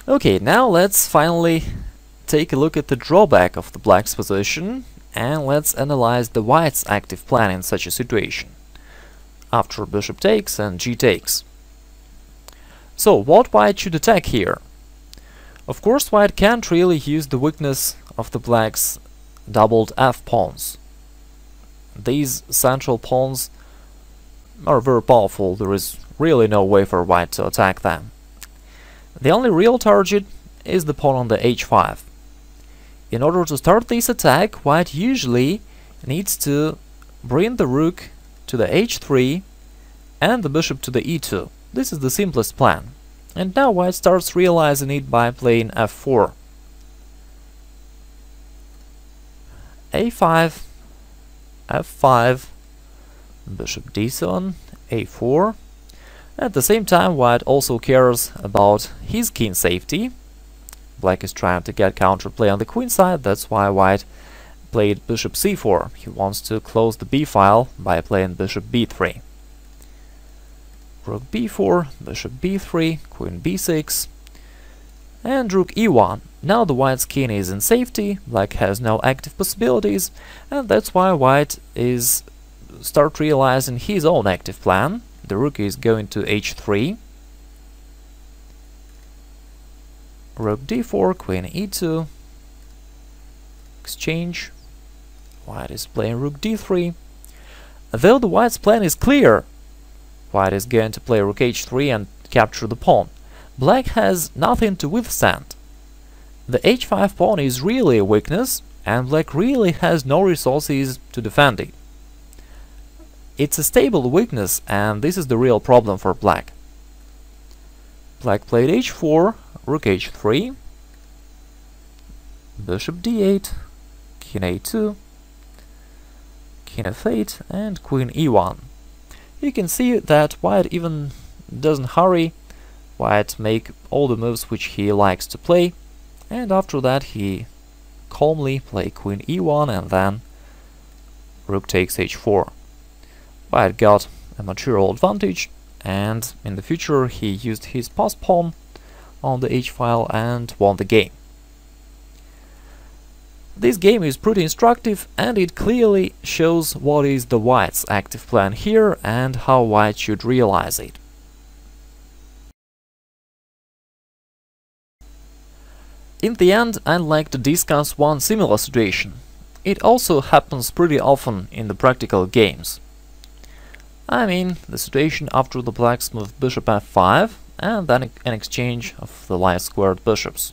Okay, now let's finally take a look at the drawback of the black's position, and let's analyze the white's active plan in such a situation, after bishop takes and g takes. So, what white should attack here? Of course, white can't really use the weakness of the black's doubled f pawns. These central pawns are very powerful, there is really no way for white to attack them. The only real target is the pawn on the h5. In order to start this attack, white usually needs to bring the rook to the h3 and the bishop to the e2. This is the simplest plan. And now white starts realizing it by playing f4. a5, f5, bishop d7, a4. At the same time, white also cares about his king safety. Black is trying to get counterplay on the queen side, that's why white played bishop c4. He wants to close the b file by playing bishop b3. Rook b4, bishop b3, queen b6, and rook e1. Now the white's king is in safety, black has no active possibilities, and that's why white is start realizing his own active plan. The rook is going to h3, rook d4, queen e2, exchange, white is playing rook d3. Though the white's plan is clear, white is going to play rook h3 and capture the pawn. Black has nothing to withstand. The h5 pawn is really a weakness, and black really has no resources to defend it. It's a stable weakness, and this is the real problem for black. Black played h4, rook h3, bishop d8, king a2, king f8, and queen e1. You can see that white even doesn't hurry. White make all the moves which he likes to play, and after that he calmly play queen e1 and then rook takes h4. White got a material advantage, and in the future he used his passed pawn on the h-file and won the game. This game is pretty instructive, and it clearly shows what is the white's active plan here and how white should realize it. In the end, I'd like to discuss one similar situation. It also happens pretty often in the practical games. I mean, the situation after the blacks moved bishop f5 and then an exchange of the light-squared bishops.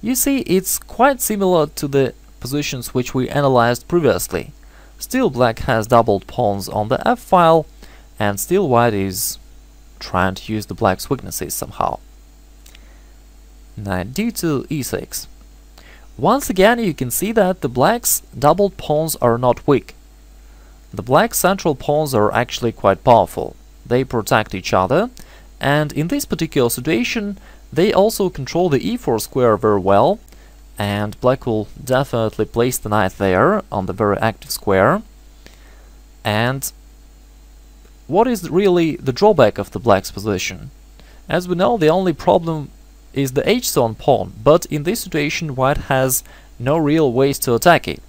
You see, it's quite similar to the positions which we analyzed previously. Still black has doubled pawns on the f-file, and still white is trying to use the black's weaknesses somehow. Knight d2, e6. Once again, you can see that the black's doubled pawns are not weak. The black central pawns are actually quite powerful. They protect each other, and in this particular situation they also control the e4 square very well, and black will definitely place the knight there on the very active square. And what is really the drawback of the black's position? As we know, the only problem is the h-zone pawn, but in this situation white has no real ways to attack it.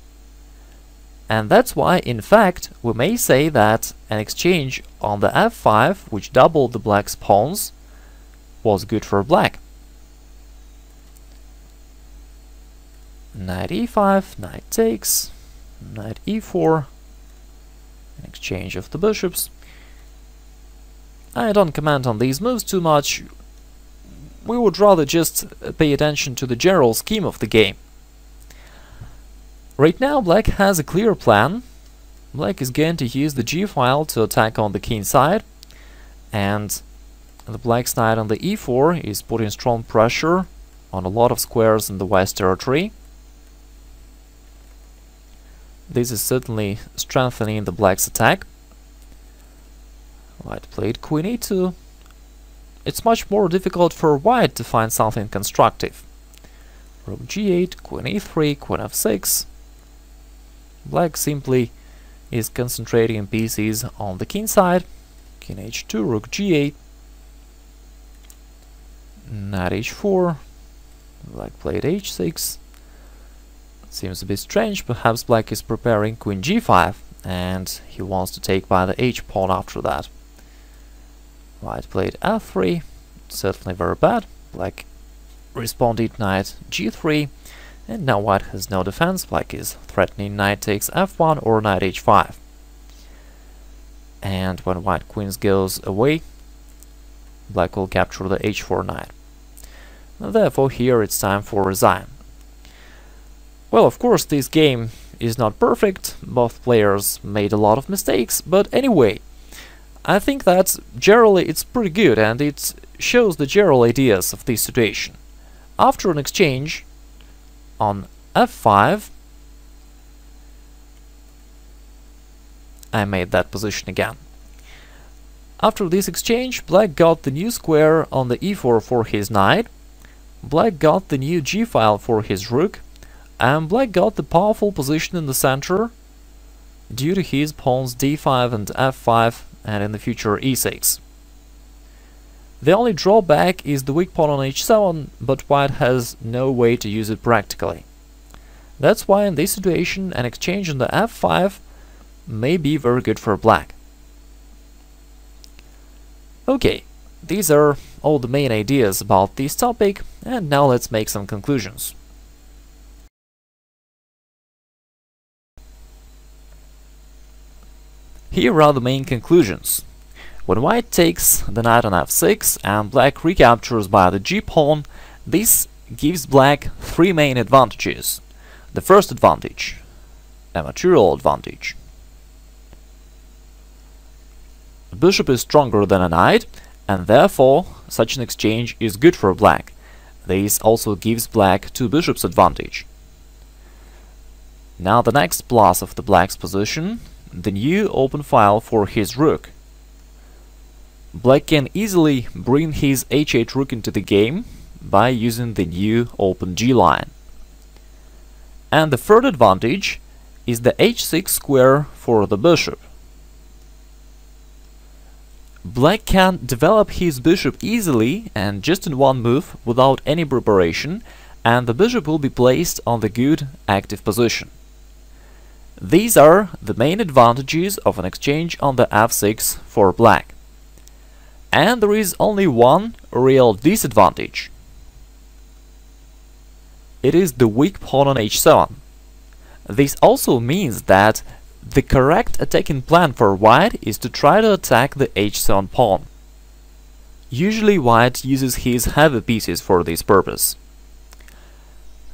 And that's why, in fact, we may say that an exchange on the f5, which doubled the black's pawns, was good for black. Knight e5, knight takes, knight e4, an exchange of the bishops. I don't comment on these moves too much. We would rather just pay attention to the general scheme of the game. Right now black has a clear plan. Black is going to use the g-file to attack on the king side, and the black's knight on the e4 is putting strong pressure on a lot of squares in the white's territory. This is certainly strengthening the black's attack. White played queen e2. It's much more difficult for white to find something constructive. Rook g8, queen e3, queen f6. Black simply is concentrating pieces on the king side. King h2, rook g8. knight h4, black played h6. Seems a bit strange, perhaps black is preparing queen g5 and he wants to take by the h-pawn after that. White played f3, certainly very bad. Black responded knight g3, and now white has no defense. Black is threatening knight takes f1 or knight h5. And when white queen goes away, black will capture the h4 knight. Therefore here it's time for resign. Well, of course this game is not perfect, both players made a lot of mistakes, but anyway, I think that generally it's pretty good and it shows the general ideas of this situation. After an exchange on f5, I made that position again. After this exchange, black got the new square on the e4 for his knight, black got the new g-file for his rook, and black got the powerful position in the center due to his pawns d5 and f5 and in the future e6. The only drawback is the weak pawn on h7, but white has no way to use it practically. That's why in this situation an exchange on the f5 may be very good for black. Okay, these are all the main ideas about this topic, and now let's make some conclusions. Here are the main conclusions. When white takes the knight on f6 and black recaptures by the g-pawn, this gives black three main advantages. The first advantage, a material advantage. The bishop is stronger than a knight, and therefore such an exchange is good for black. This also gives black two bishops advantage. Now the next plus of the black's position, the new open file for his rook. Black can easily bring his h8 rook into the game by using the new open g-line. And the third advantage is the h6 square for the bishop. Black can develop his bishop easily and just in one move without any preparation, and the bishop will be placed on the good active position. These are the main advantages of an exchange on the f6 for black. And there is only one real disadvantage. It is the weak pawn on h7. This also means that the correct attacking plan for white is to try to attack the h7 pawn. Usually white uses his heavy pieces for this purpose.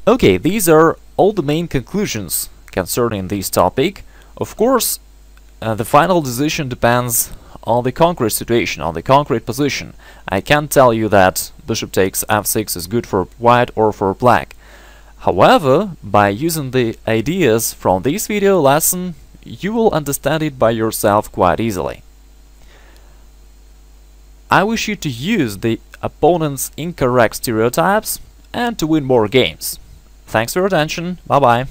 Okay, these are all the main conclusions concerning this topic. Of course, the final decision depends on the concrete situation, on the concrete position. I can't tell you that bishop takes f6 is good for white or for black. However, by using the ideas from this video lesson, you will understand it by yourself quite easily. I wish you to use the opponent's incorrect stereotypes and to win more games. Thanks for your attention, bye bye.